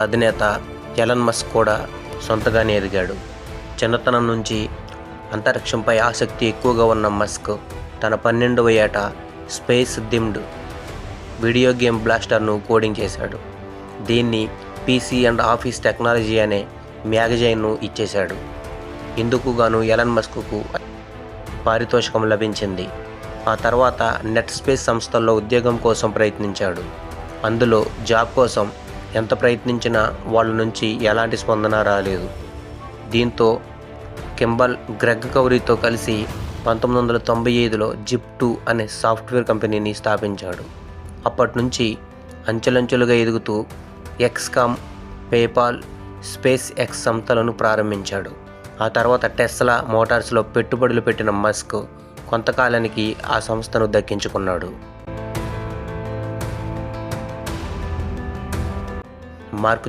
అధినేత Elon Musk కూడా సొంతగానే ఎదిగాడు. చిన్నతనం నుంచి అంతరిక్షంపై ఆసక్తి ఎక్కువగా ఉన్న మస్క్ తన 12వ ఏట స్పేస్ థీమ్డ్ వీడియో గేమ్ బ్లాస్టర్ను కోడింగ్ చేశాడు. దీన్ని పీసీ అండ్ ఆఫీస్ టెక్నాలజీ అనే మ్యాగజైన్ను ఇచ్చేశాడు. ఇందుకు గాను ఎలన్ మస్క్కు పారితోషికం లభించింది. ఆ తర్వాత నెట్ స్పేస్ సంస్థల్లో ఉద్యోగం కోసం ప్రయత్నించాడు. అందులో జాబ్ కోసం ఎంత ప్రయత్నించినా వాళ్ళ నుంచి ఎలాంటి స్పందన రాలేదు. దీంతో కింబల్ గ్రెగ్ కౌరీతో కలిసి 1995లో జిప్2 అనే సాఫ్ట్వేర్ కంపెనీని స్థాపించాడు. అప్పటి నుంచి అంచెలంచెలుగా ఎదుగుతూ ఎక్స్కామ్, పేపాల్, స్పేస్ ఎక్స్ సంస్థలను ప్రారంభించాడు. ఆ తర్వాత టెస్లా మోటార్స్లో పెట్టుబడులు పెట్టిన మస్క్ కొంతకాలానికి ఆ సంస్థను దక్కించుకున్నాడు. మార్క్